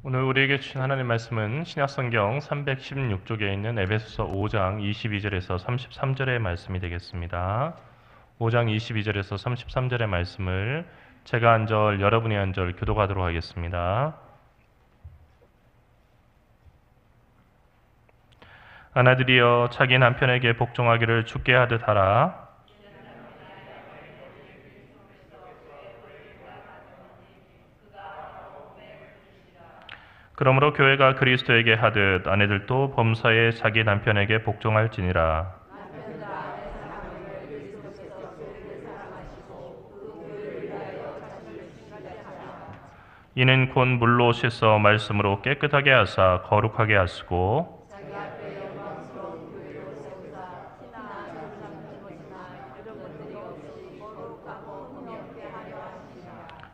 오늘 우리에게 주신 하나님 말씀은 신약성경 316쪽에 있는 에베소서 5장 22절에서 33절의 말씀이 되겠습니다. 5장 22절에서 33절의 말씀을 제가 한 절, 여러분이 한 절 교독하도록 하겠습니다. 아내들이여 자기 남편에게 복종하기를 주께 하듯 하라. 그러므로 교회가 그리스도에게 하듯 아내들도 범사에 자기 남편에게 복종할지니라. 이는 곧 물로 씻어 말씀으로 깨끗하게 하사 거룩하게 하시고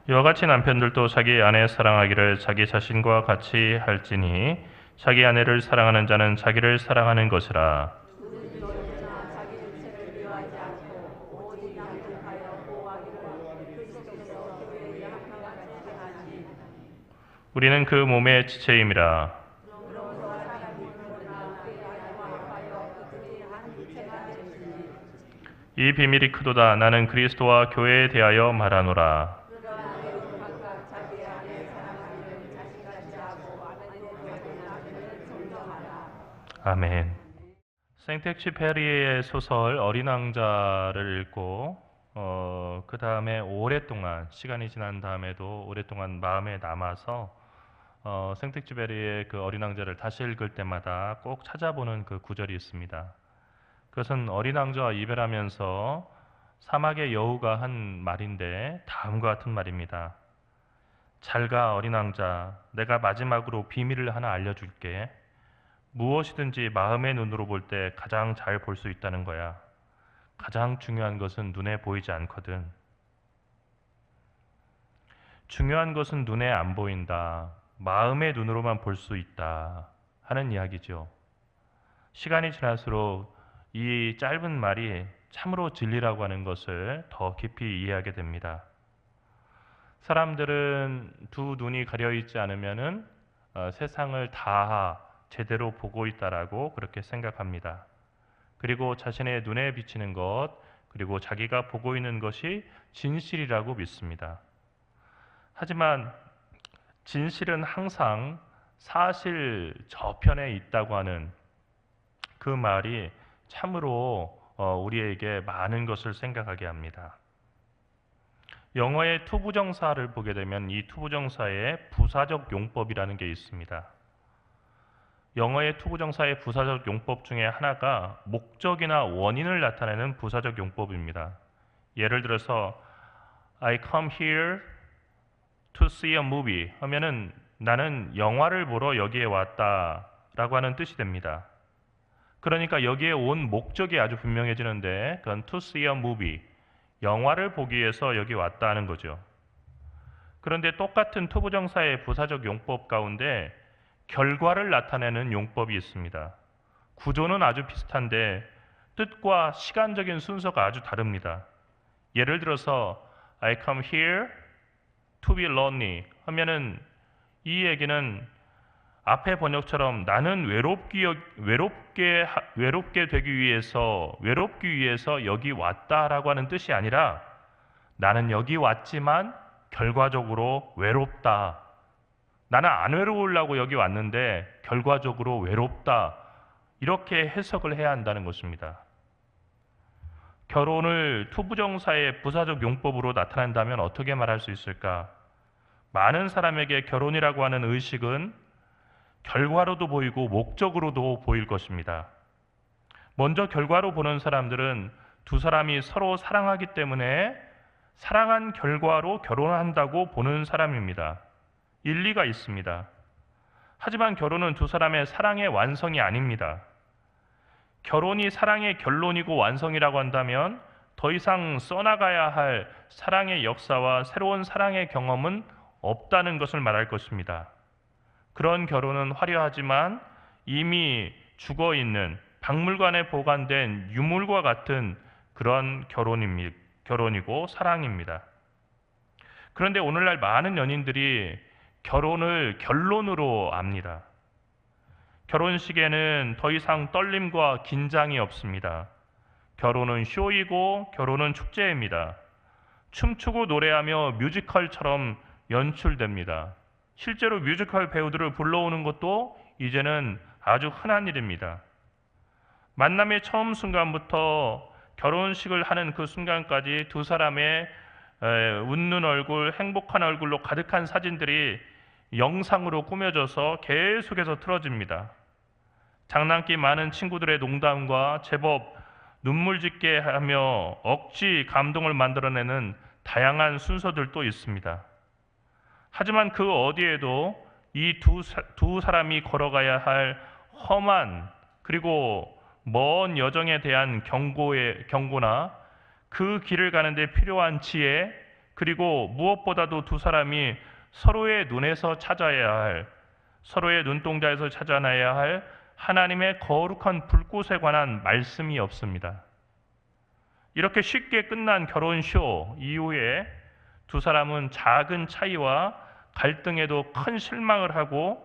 이와 같이 남편들도 자기 아내 사랑하기를 자기 자신과 같이 할지니 자기 아내를 사랑하는 자는 자기를 사랑하는 것이라. 우리는 그 몸의 지체임이라. 이 비밀이 크도다. 나는 그리스도와 교회에 대하여 말하노라. 아멘. 생텍쥐페리의 소설 어린 왕자를 읽고 그 다음에 오랫동안 시간이 지난 다음에도 오랫동안 마음에 남아서 생텍쥐페리의 그 어린 왕자를 다시 읽을 때마다 꼭 찾아보는 그 구절이 있습니다. 그것은 어린 왕자와 이별하면서 사막의 여우가 한 말인데 다음과 같은 말입니다. 잘가 어린 왕자, 내가 마지막으로 비밀을 하나 알려줄게. 무엇이든지 마음의 눈으로 볼 때 가장 잘 볼 수 있다는 거야. 가장 중요한 것은 눈에 보이지 않거든. 중요한 것은 눈에 안 보인다. 마음의 눈으로만 볼 수 있다. 하는 이야기죠. 시간이 지날수록 이 짧은 말이 참으로 진리라고 하는 것을 더 깊이 이해하게 됩니다. 사람들은 두 눈이 가려 있지 않으면은 세상을 다 제대로 보고 있다라고 그렇게 생각합니다. 그리고 자신의 눈에 비치는 것, 그리고 자기가 보고 있는 것이 진실이라고 믿습니다. 하지만 진실은 항상 사실 저편에 있다고 하는 그 말이 참으로 우리에게 많은 것을 생각하게 합니다. 영어의 투부정사를 보게 되면 이 투부정사에 부사적 용법이라는 게 있습니다. 영어의 투부정사의 부사적 용법 중에 하나가 목적이나 원인을 나타내는 부사적 용법입니다. 예를 들어서 I come here to see a movie 하면은 나는 영화를 보러 여기에 왔다라고 하는 뜻이 됩니다. 그러니까 여기에 온 목적이 아주 분명해지는데 그건 to see a movie, 영화를 보기 위해서 여기 왔다 하는 거죠. 그런데 똑같은 투부정사의 부사적 용법 가운데 결과를 나타내는 용법이 있습니다. 구조는 아주 비슷한데 뜻과 시간적인 순서가 아주 다릅니다. 예를 들어서 I come here to be lonely 하면은 이 얘기는 앞의 번역처럼 나는 외롭게 되기 위해서 여기 왔다라고 하는 뜻이 아니라 나는 여기 왔지만 결과적으로 외롭다. 나는 안 외로우려고 여기 왔는데 결과적으로 외롭다. 이렇게 해석을 해야 한다는 것입니다. 결혼을 투부정사의 부사적 용법으로 나타낸다면 어떻게 말할 수 있을까? 많은 사람에게 결혼이라고 하는 의식은 결과로도 보이고 목적으로도 보일 것입니다. 먼저 결과로 보는 사람들은 두 사람이 서로 사랑하기 때문에 사랑한 결과로 결혼한다고 보는 사람입니다. 일리가 있습니다. 하지만 결혼은 두 사람의 사랑의 완성이 아닙니다. 결혼이 사랑의 결론이고 완성이라고 한다면 더 이상 써나가야 할 사랑의 역사와 새로운 사랑의 경험은 없다는 것을 말할 것입니다. 그런 결혼은 화려하지만 이미 죽어있는 박물관에 보관된 유물과 같은 그런 결혼이고 사랑입니다. 그런데 오늘날 많은 연인들이 결혼을 결론으로 압니다. 결혼식에는 더 이상 떨림과 긴장이 없습니다. 결혼은 쇼이고 결혼은 축제입니다. 춤추고 노래하며 뮤지컬처럼 연출됩니다. 실제로 뮤지컬 배우들을 불러오는 것도 이제는 아주 흔한 일입니다. 만남의 처음 순간부터 결혼식을 하는 그 순간까지 두 사람의 웃는 얼굴, 행복한 얼굴로 가득한 사진들이 영상으로 꾸며져서 계속해서 틀어집니다. 장난기 많은 친구들의 농담과 제법 눈물 짓게 하며 억지 감동을 만들어내는 다양한 순서들도 있습니다. 하지만 그 어디에도 이 두 사람이 걸어가야 할 험한 그리고 먼 여정에 대한 경고나 그 길을 가는데 필요한 지혜, 그리고 무엇보다도 두 사람이 서로의 눈에서 찾아야 할, 서로의 눈동자에서 찾아내야 할 하나님의 거룩한 불꽃에 관한 말씀이 없습니다. 이렇게 쉽게 끝난 결혼쇼 이후에 두 사람은 작은 차이와 갈등에도 큰 실망을 하고,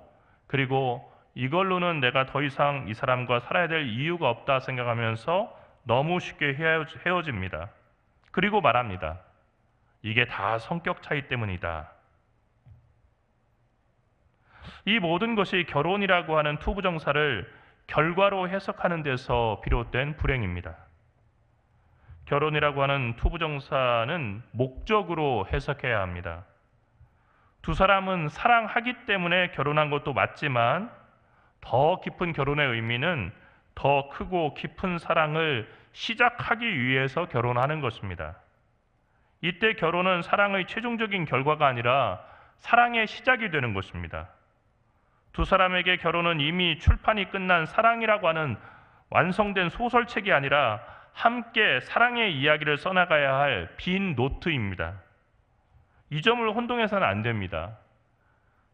그리고 이걸로는 내가 더 이상 이 사람과 살아야 될 이유가 없다 생각하면서 너무 쉽게 헤어집니다. 그리고 말합니다. 이게 다 성격 차이 때문이다. 이 모든 것이 결혼이라고 하는 투부정사를 결과로 해석하는 데서 비롯된 불행입니다. 결혼이라고 하는 투부정사는 목적으로 해석해야 합니다. 두 사람은 사랑하기 때문에 결혼한 것도 맞지만 더 깊은 결혼의 의미는 더 크고 깊은 사랑을 시작하기 위해서 결혼하는 것입니다. 이때 결혼은 사랑의 최종적인 결과가 아니라 사랑의 시작이 되는 것입니다. 두 사람에게 결혼은 이미 출판이 끝난 사랑이라고 하는 완성된 소설책이 아니라 함께 사랑의 이야기를 써나가야 할 빈 노트입니다. 이 점을 혼동해서는 안 됩니다.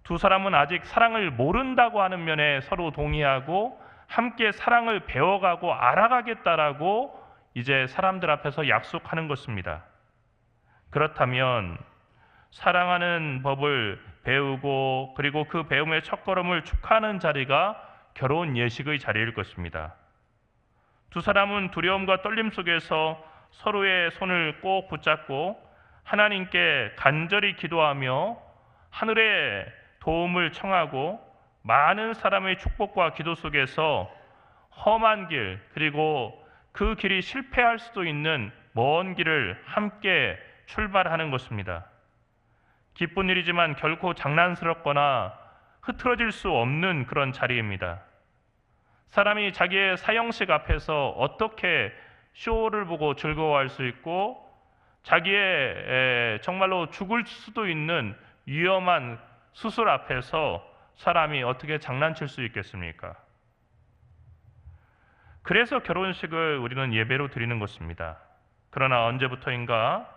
두 사람은 아직 사랑을 모른다고 하는 면에 서로 동의하고 함께 사랑을 배워가고 알아가겠다라고 이제 사람들 앞에서 약속하는 것입니다. 그렇다면 사랑하는 법을 배우고 그리고 그 배움의 첫걸음을 축하하는 자리가 결혼 예식의 자리일 것입니다. 두 사람은 두려움과 떨림 속에서 서로의 손을 꼭 붙잡고 하나님께 간절히 기도하며 하늘의 도움을 청하고 많은 사람의 축복과 기도 속에서 험한 길, 그리고 그 길이 실패할 수도 있는 먼 길을 함께 출발하는 것입니다. 기쁜 일이지만 결코 장난스럽거나 흐트러질 수 없는 그런 자리입니다. 사람이 자기의 사형식 앞에서 어떻게 쇼를 보고 즐거워할 수 있고 자기의 정말로 죽을 수도 있는 위험한 수술 앞에서 사람이 어떻게 장난칠 수 있겠습니까? 그래서 결혼식을 우리는 예배로 드리는 것입니다. 그러나 언제부터인가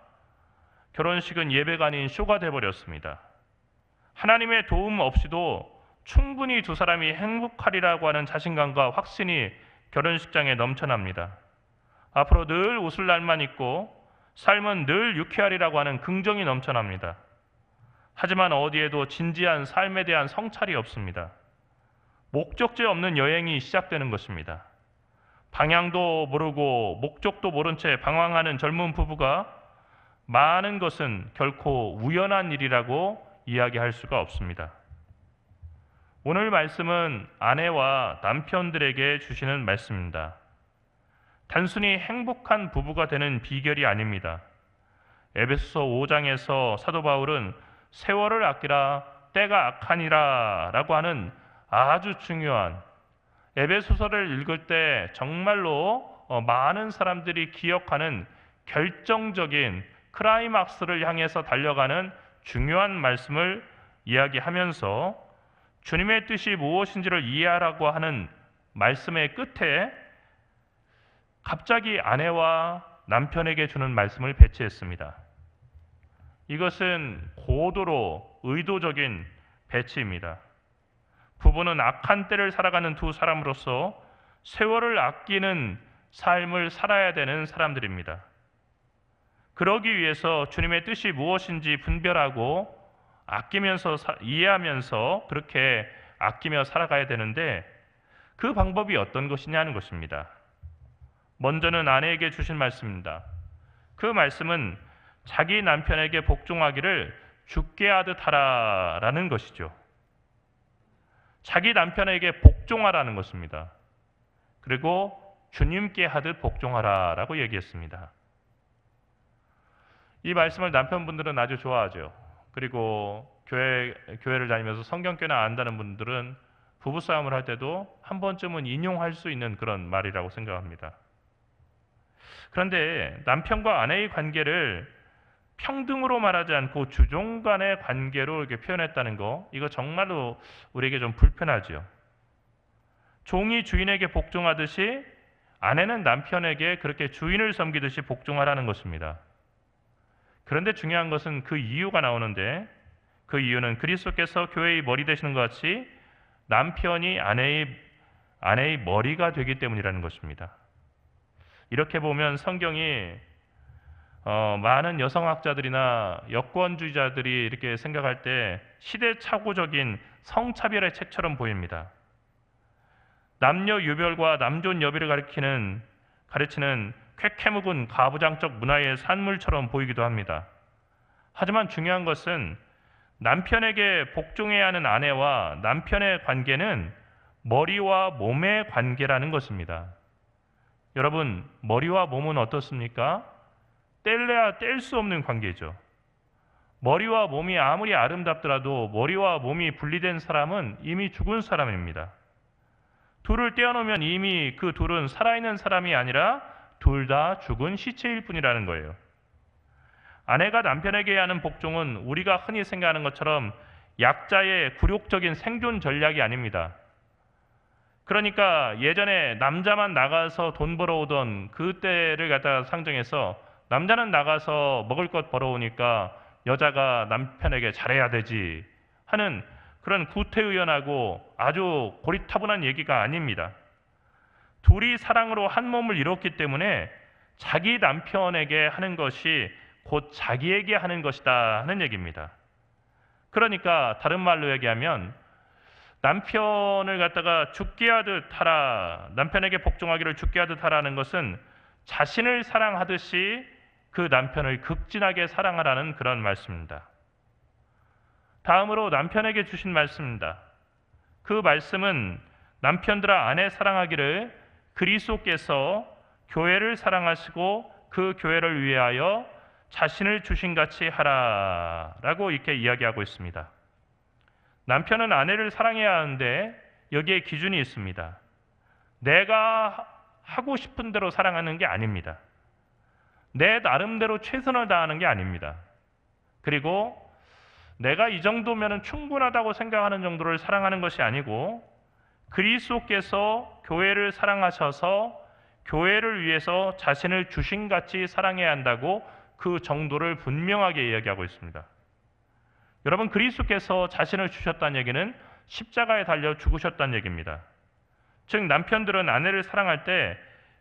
결혼식은 예배가 아닌 쇼가 되어버렸습니다. 하나님의 도움 없이도 충분히 두 사람이 행복하리라고 하는 자신감과 확신이 결혼식장에 넘쳐납니다. 앞으로 늘 웃을 날만 있고 삶은 늘 유쾌하리라고 하는 긍정이 넘쳐납니다. 하지만 어디에도 진지한 삶에 대한 성찰이 없습니다. 목적지 없는 여행이 시작되는 것입니다. 방향도 모르고 목적도 모른 채 방황하는 젊은 부부가 많은 것은 결코 우연한 일이라고 이야기할 수가 없습니다. 오늘 말씀은 아내와 남편들에게 주시는 말씀입니다. 단순히 행복한 부부가 되는 비결이 아닙니다. 에베소서 5장에서 사도 바울은 세월을 아끼라 때가 악하니라 라고 하는 아주 중요한, 에베소서를 읽을 때 정말로 많은 사람들이 기억하는 결정적인 클라이막스를 향해서 달려가는 중요한 말씀을 이야기하면서 주님의 뜻이 무엇인지를 이해하라고 하는 말씀의 끝에 갑자기 아내와 남편에게 주는 말씀을 배치했습니다. 이것은 고도로 의도적인 배치입니다. 부부는 악한 때를 살아가는 두 사람으로서 세월을 아끼는 삶을 살아야 되는 사람들입니다. 그러기 위해서 주님의 뜻이 무엇인지 분별하고 아끼면서 이해하면서 그렇게 아끼며 살아가야 되는데 그 방법이 어떤 것이냐는 것입니다. 먼저는 아내에게 주신 말씀입니다. 그 말씀은 자기 남편에게 복종하기를 주께 하듯 하라라는 것이죠. 자기 남편에게 복종하라는 것입니다. 그리고 주님께 하듯 복종하라라고 얘기했습니다. 이 말씀을 남편분들은 아주 좋아하죠. 그리고 교회를 다니면서 성경교나 안다는 분들은 부부싸움을 할 때도 한 번쯤은 인용할 수 있는 그런 말이라고 생각합니다. 그런데 남편과 아내의 관계를 평등으로 말하지 않고 주종 간의 관계로 이렇게 표현했다는 거, 이거 정말로 우리에게 좀 불편하죠. 종이 주인에게 복종하듯이 아내는 남편에게 그렇게 주인을 섬기듯이 복종하라는 것입니다. 그런데 중요한 것은 그 이유가 나오는데, 그 이유는 그리스도께서 교회의 머리 되시는 것 같이 남편이 아내의 머리가 되기 때문이라는 것입니다. 이렇게 보면 성경이 많은 여성학자들이나 여권주의자들이 이렇게 생각할 때 시대착오적인 성차별의 책처럼 보입니다. 남녀 유별과 남존 여비를 가르치는 쾌쾌묵은 가부장적 문화의 산물처럼 보이기도 합니다. 하지만 중요한 것은 남편에게 복종해야 하는 아내와 남편의 관계는 머리와 몸의 관계라는 것입니다. 여러분, 머리와 몸은 어떻습니까? 뗄래야 뗄 수 없는 관계죠. 머리와 몸이 아무리 아름답더라도 머리와 몸이 분리된 사람은 이미 죽은 사람입니다. 둘을 떼어놓으면 이미 그 둘은 살아있는 사람이 아니라 둘 다 죽은 시체일 뿐이라는 거예요. 아내가 남편에게 하는 복종은 우리가 흔히 생각하는 것처럼 약자의 굴욕적인 생존 전략이 아닙니다. 그러니까 예전에 남자만 나가서 돈 벌어오던 그때를 갖다가 상정해서 남자는 나가서 먹을 것 벌어오니까 여자가 남편에게 잘해야 되지 하는 그런 구태의연하고 아주 고리타분한 얘기가 아닙니다. 둘이 사랑으로 한 몸을 이뤘기 때문에 자기 남편에게 하는 것이 곧 자기에게 하는 것이다 하는 얘기입니다. 그러니까 다른 말로 얘기하면 남편을 갖다가 죽게 하듯 하라, 남편에게 복종하기를 죽게 하듯 하라는 것은 자신을 사랑하듯이 그 남편을 극진하게 사랑하라는 그런 말씀입니다. 다음으로 남편에게 주신 말씀입니다. 그 말씀은 남편들아 아내 사랑하기를 그리스도께서 교회를 사랑하시고 그 교회를 위하여 자신을 주신같이 하라라고 이렇게 이야기하고 있습니다. 남편은 아내를 사랑해야 하는데 여기에 기준이 있습니다. 내가 하고 싶은 대로 사랑하는 게 아닙니다. 내 나름대로 최선을 다하는 게 아닙니다. 그리고 내가 이 정도면 충분하다고 생각하는 정도를 사랑하는 것이 아니고 그리스도께서 교회를 사랑하셔서 교회를 위해서 자신을 주신같이 사랑해야 한다고 그 정도를 분명하게 이야기하고 있습니다. 여러분, 그리스도께서 자신을 주셨다는 얘기는 십자가에 달려 죽으셨다는 얘기입니다. 즉 남편들은 아내를 사랑할 때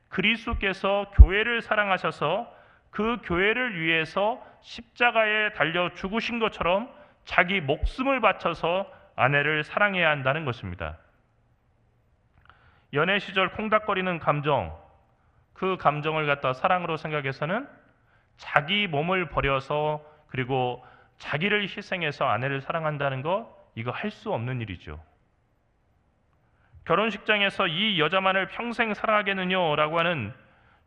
그리스도께서 교회를 사랑하셔서 그 교회를 위해서 십자가에 달려 죽으신 것처럼 자기 목숨을 바쳐서 아내를 사랑해야 한다는 것입니다. 연애 시절 콩닥거리는 감정, 그 감정을 갖다 사랑으로 생각해서는 자기 몸을 버려서 그리고 자기를 희생해서 아내를 사랑한다는 거, 이거 할 수 없는 일이죠. 결혼식장에서 이 여자만을 평생 사랑하겠느냐 라고 하는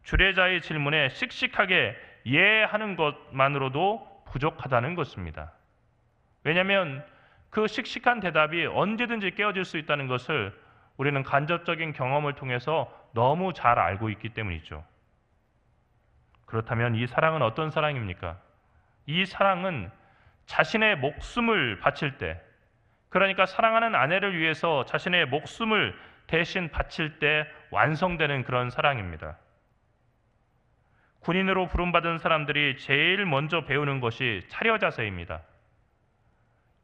주례자의 질문에 씩씩하게 예하는 것만으로도 부족하다는 것입니다. 왜냐하면 그 씩씩한 대답이 언제든지 깨어질 수 있다는 것을 우리는 간접적인 경험을 통해서 너무 잘 알고 있기 때문이죠. 그렇다면 이 사랑은 어떤 사랑입니까? 이 사랑은 자신의 목숨을 바칠 때, 그러니까 사랑하는 아내를 위해서 자신의 목숨을 대신 바칠 때 완성되는 그런 사랑입니다. 군인으로 부름받은 사람들이 제일 먼저 배우는 것이 차려 자세입니다.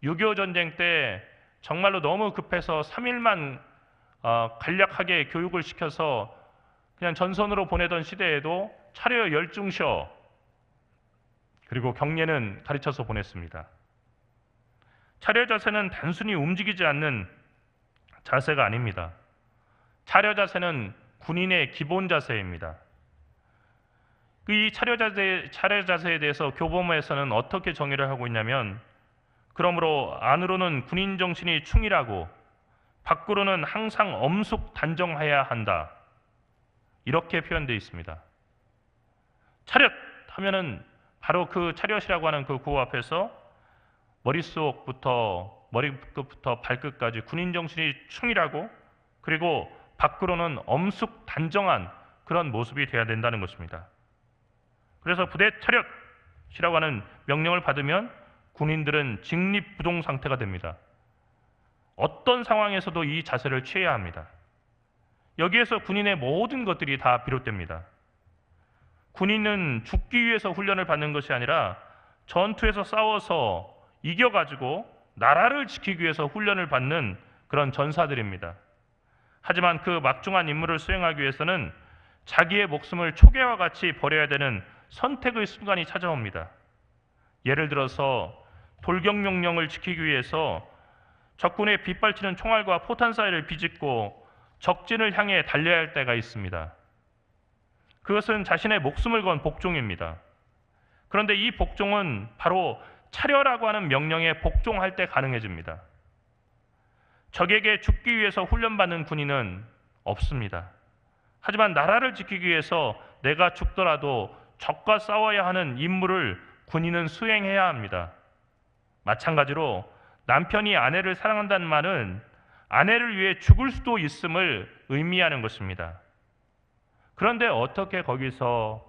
6.25 전쟁 때 정말로 너무 급해서 3일만 간략하게 교육을 시켜서 그냥 전선으로 보내던 시대에도 차려 열중셔, 그리고 경례는 가르쳐서 보냈습니다. 차려 자세는 단순히 움직이지 않는 자세가 아닙니다. 차려 자세는 군인의 기본 자세입니다. 이 차려 자세에 대해서 교보문에서는 어떻게 정의를 하고 있냐면, 그러므로 안으로는 군인 정신이 충실하고 밖으로는 항상 엄숙 단정해야 한다. 이렇게 표현되어 있습니다. 차렷 하면은 바로 그 차렷이라고 하는 그 구호 앞에서 머리끝부터 발끝까지 군인 정신이 충실하고, 그리고 밖으로는 엄숙 단정한 그런 모습이 돼야 된다는 것입니다. 그래서 부대 차렷이라고 하는 명령을 받으면 군인들은 직립부동 상태가 됩니다. 어떤 상황에서도 이 자세를 취해야 합니다. 여기에서 군인의 모든 것들이 다 비롯됩니다. 군인은 죽기 위해서 훈련을 받는 것이 아니라 전투에서 싸워서 이겨가지고 나라를 지키기 위해서 훈련을 받는 그런 전사들입니다. 하지만 그 막중한 임무를 수행하기 위해서는 자기의 목숨을 초계와 같이 버려야 되는 선택의 순간이 찾아옵니다. 예를 들어서 돌격명령을 지키기 위해서 적군의 빗발치는 총알과 포탄 사이를 비집고 적진을 향해 달려야 할 때가 있습니다. 그것은 자신의 목숨을 건 복종입니다. 그런데 이 복종은 바로 차려라고 하는 명령에 복종할 때 가능해집니다. 적에게 죽기 위해서 훈련받는 군인은 없습니다. 하지만 나라를 지키기 위해서 내가 죽더라도 적과 싸워야 하는 임무를 군인은 수행해야 합니다. 마찬가지로 남편이 아내를 사랑한다는 말은 아내를 위해 죽을 수도 있음을 의미하는 것입니다. 그런데 어떻게 거기서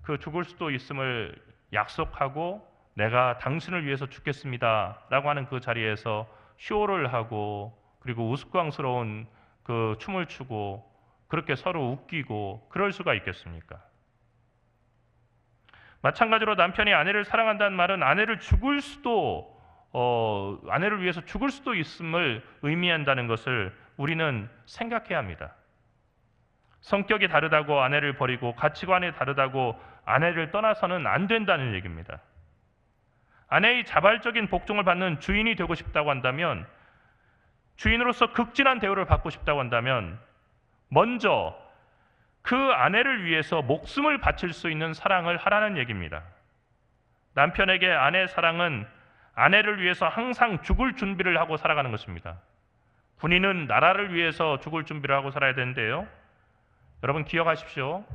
그 죽을 수도 있음을 약속하고 내가 당신을 위해서 죽겠습니다 라고 하는 그 자리에서 쇼를 하고, 그리고 우스꽝스러운 그 춤을 추고 그렇게 서로 웃기고 그럴 수가 있겠습니까? 마찬가지로 남편이 아내를 사랑한다는 말은 아내를 위해서 죽을 수도 있음을 의미한다는 것을 우리는 생각해야 합니다. 성격이 다르다고 아내를 버리고 가치관이 다르다고 아내를 떠나서는 안 된다는 얘기입니다. 아내의 자발적인 복종을 받는 주인이 되고 싶다고 한다면, 주인으로서 극진한 대우를 받고 싶다고 한다면 먼저 그 아내를 위해서 목숨을 바칠 수 있는 사랑을 하라는 얘기입니다. 남편에게 아내의 사랑은 아내를 위해서 항상 죽을 준비를 하고 살아가는 것입니다. 군인은 나라를 위해서 죽을 준비를 하고 살아야 되는데요. 여러분 기억하십시오.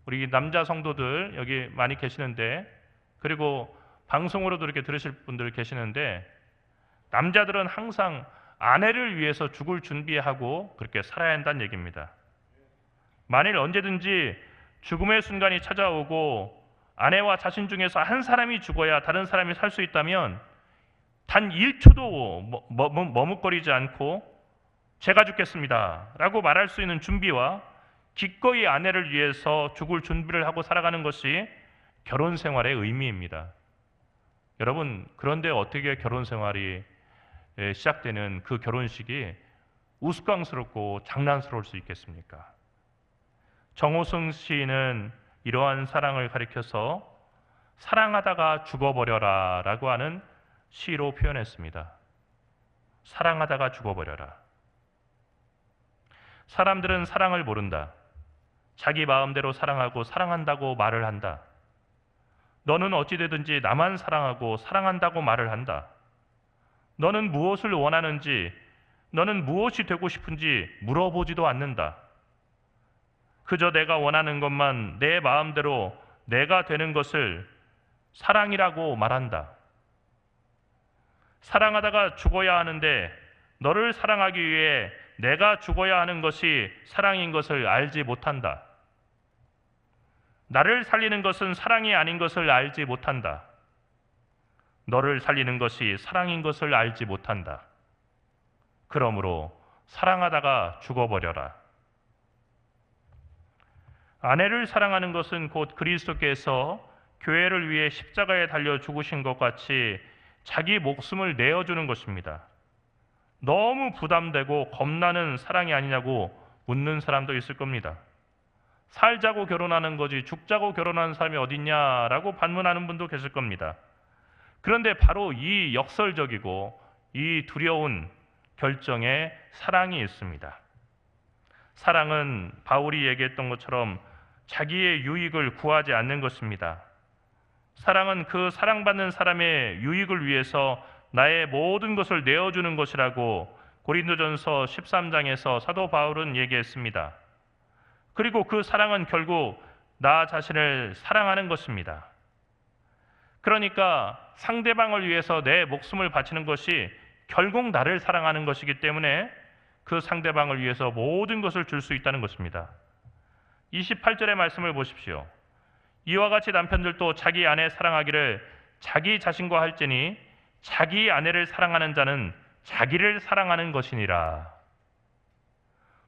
우리 남자 성도들 여기 많이 계시는데, 그리고 방송으로도 이렇게 들으실 분들 계시는데, 남자들은 항상 아내를 위해서 죽을 준비하고 그렇게 살아야 한다는 얘기입니다. 만일 언제든지 죽음의 순간이 찾아오고 아내와 자신 중에서 한 사람이 죽어야 다른 사람이 살 수 있다면 단 1초도 머뭇거리지 않고 제가 죽겠습니다 라고 말할 수 있는 준비와 기꺼이 아내를 위해서 죽을 준비를 하고 살아가는 것이 결혼 생활의 의미입니다. 여러분, 그런데 어떻게 결혼 생활이 시작되는 그 결혼식이 우스꽝스럽고 장난스러울 수 있겠습니까? 정호승 시인은 이러한 사랑을 가리켜서 사랑하다가 죽어버려라 라고 하는 시로 표현했습니다. 사랑하다가 죽어버려라. 사람들은 사랑을 모른다. 자기 마음대로 사랑하고 사랑한다고 말을 한다. 너는 어찌되든지 나만 사랑하고 사랑한다고 말을 한다. 너는 무엇을 원하는지, 너는 무엇이 되고 싶은지 물어보지도 않는다. 그저 내가 원하는 것만 내 마음대로 내가 되는 것을 사랑이라고 말한다. 사랑하다가 죽어야 하는데 너를 사랑하기 위해 내가 죽어야 하는 것이 사랑인 것을 알지 못한다. 나를 살리는 것은 사랑이 아닌 것을 알지 못한다. 너를 살리는 것이 사랑인 것을 알지 못한다. 그러므로 사랑하다가 죽어버려라. 아내를 사랑하는 것은 곧 그리스도께서 교회를 위해 십자가에 달려 죽으신 것 같이 자기 목숨을 내어주는 것입니다. 너무 부담되고 겁나는 사랑이 아니냐고 묻는 사람도 있을 겁니다. 살자고 결혼하는 거지 죽자고 결혼하는 사람이 어딨냐라고 반문하는 분도 계실 겁니다. 그런데 바로 이 역설적이고 이 두려운 결정에 사랑이 있습니다. 사랑은 바울이 얘기했던 것처럼 자기의 유익을 구하지 않는 것입니다. 사랑은 그 사랑받는 사람의 유익을 위해서 나의 모든 것을 내어주는 것이라고 고린도전서 13장에서 사도 바울은 얘기했습니다. 그리고 그 사랑은 결국 나 자신을 사랑하는 것입니다. 그러니까 상대방을 위해서 내 목숨을 바치는 것이 결국 나를 사랑하는 것이기 때문에 그 상대방을 위해서 모든 것을 줄 수 있다는 것입니다. 28절의 말씀을 보십시오. 이와 같이 남편들도 자기 아내 사랑하기를 자기 자신과 할지니 자기 아내를 사랑하는 자는 자기를 사랑하는 것이니라.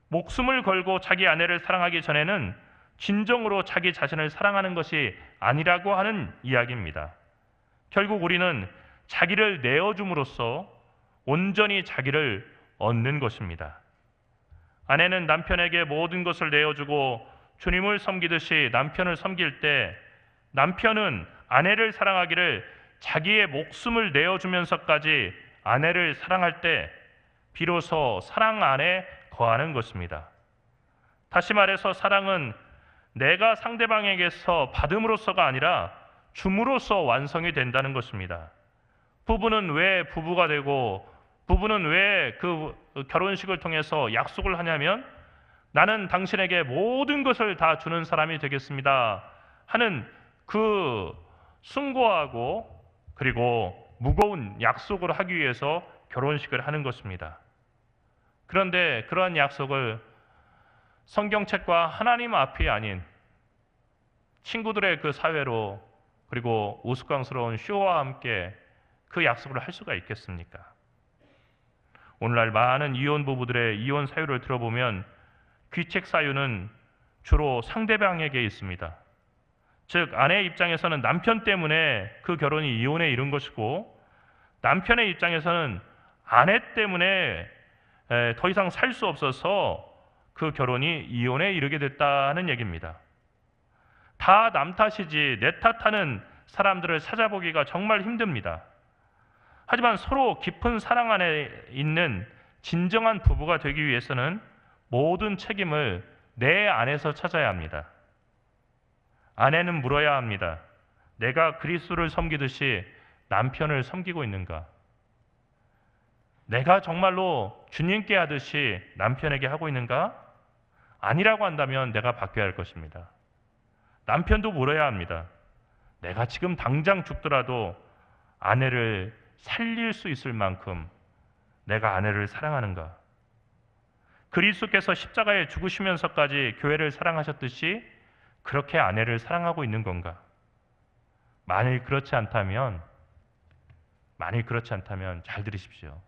목숨을 걸고 자기 아내를 사랑하기 전에는 진정으로 자기 자신을 사랑하는 것이 아니라고 하는 이야기입니다. 결국 우리는 자기를 내어줌으로써 온전히 자기를 얻는 것입니다. 아내는 남편에게 모든 것을 내어주고 주님을 섬기듯이 남편을 섬길 때 남편은 아내를 사랑하기를 자기의 목숨을 내어주면서까지 아내를 사랑할 때 비로소 사랑 안에 거하는 것입니다. 다시 말해서 사랑은 내가 상대방에게서 받음으로써가 아니라 줌으로써 완성이 된다는 것입니다. 부부는 왜 부부가 되고 부부는 왜 그 결혼식을 통해서 약속을 하냐면 나는 당신에게 모든 것을 다 주는 사람이 되겠습니다 하는 그 숭고하고 그리고 무거운 약속을 하기 위해서 결혼식을 하는 것입니다. 그런데 그러한 약속을 성경책과 하나님 앞이 아닌 친구들의 그 사회로 그리고 우스꽝스러운 쇼와 함께 그 약속을 할 수가 있겠습니까? 오늘날 많은 이혼 부부들의 이혼 사유를 들어보면 귀책 사유는 주로 상대방에게 있습니다. 즉 아내의 입장에서는 남편 때문에 그 결혼이 이혼에 이른 것이고 남편의 입장에서는 아내 때문에 더 이상 살 수 없어서 그 결혼이 이혼에 이르게 됐다는 얘기입니다. 다 남 탓이지 내 탓하는 사람들을 찾아보기가 정말 힘듭니다. 하지만 서로 깊은 사랑 안에 있는 진정한 부부가 되기 위해서는 모든 책임을 내 안에서 찾아야 합니다. 아내는 물어야 합니다. 내가 그리스도를 섬기듯이 남편을 섬기고 있는가? 내가 정말로 주님께 하듯이 남편에게 하고 있는가? 아니라고 한다면 내가 바뀌어야 할 것입니다. 남편도 물어야 합니다. 내가 지금 당장 죽더라도 아내를 살릴 수 있을 만큼 내가 아내를 사랑하는가? 그리스도께서 십자가에 죽으시면서까지 교회를 사랑하셨듯이 그렇게 아내를 사랑하고 있는 건가? 만일 그렇지 않다면 잘 들으십시오.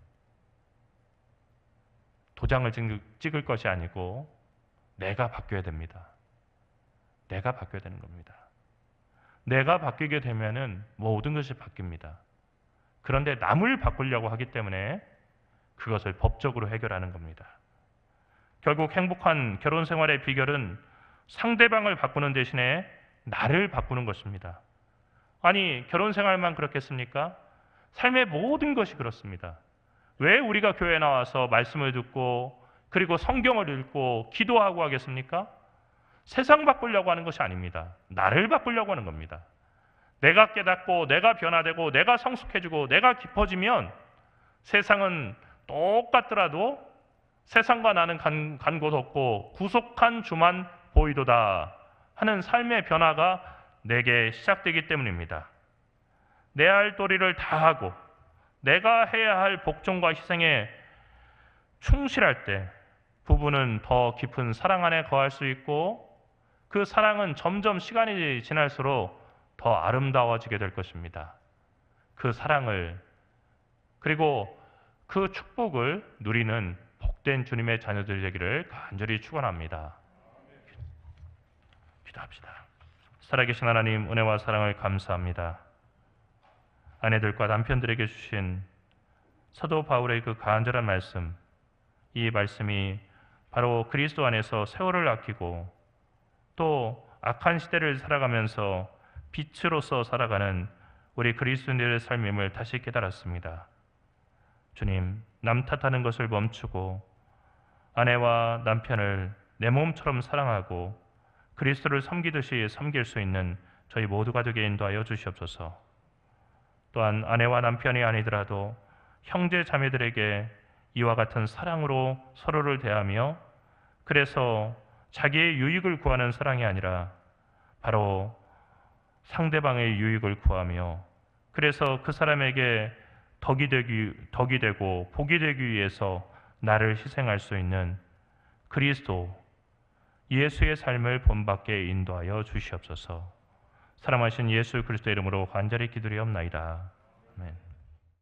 도장을 찍을 것이 아니고 내가 바뀌어야 됩니다. 내가 바뀌어야 되는 겁니다. 내가 바뀌게 되면은 모든 것이 바뀝니다. 그런데 남을 바꾸려고 하기 때문에 그것을 법적으로 해결하는 겁니다. 결국 행복한 결혼 생활의 비결은 상대방을 바꾸는 대신에 나를 바꾸는 것입니다. 아니, 결혼 생활만 그렇겠습니까? 삶의 모든 것이 그렇습니다. 왜 우리가 교회에 나와서 말씀을 듣고 그리고 성경을 읽고 기도하고 하겠습니까? 세상 바꾸려고 하는 것이 아닙니다. 나를 바꾸려고 하는 겁니다. 내가 깨닫고 내가 변화되고 내가 성숙해지고 내가 깊어지면 세상은 똑같더라도 세상과 나는 간 곳 없고 구속한 주만 보이도다 하는 삶의 변화가 내게 시작되기 때문입니다. 내 할 도리를 다하고 내가 해야 할 복종과 희생에 충실할 때 부부는 더 깊은 사랑 안에 거할 수 있고 그 사랑은 점점 시간이 지날수록 더 아름다워지게 될 것입니다. 그 사랑을 그리고 그 축복을 누리는 복된 주님의 자녀들 되기를 간절히 축원합니다. 기도합시다. 살아계신 하나님, 은혜와 사랑을 감사합니다. 아내들과 남편들에게 주신 사도 바울의 그 간절한 말씀, 이 말씀이 바로 그리스도 안에서 세월을 아끼고 또 악한 시대를 살아가면서 빛으로서 살아가는 우리 그리스도인들의 삶임을 다시 깨달았습니다. 주님, 남 탓하는 것을 멈추고 아내와 남편을 내 몸처럼 사랑하고 그리스도를 섬기듯이 섬길 수 있는 저희 모두가 되게 인도하여 주시옵소서. 또한 아내와 남편이 아니더라도 형제 자매들에게 이와 같은 사랑으로 서로를 대하며, 그래서 자기의 유익을 구하는 사랑이 아니라 바로 상대방의 유익을 구하며, 그래서 그 사람에게 덕이 되고 복이 되기 위해서 나를 희생할 수 있는 그리스도 예수의 삶을 본받게 인도하여 주시옵소서. 사랑하신 예수 그리스도의 이름으로 간절히 기도리옵나이다. 아멘.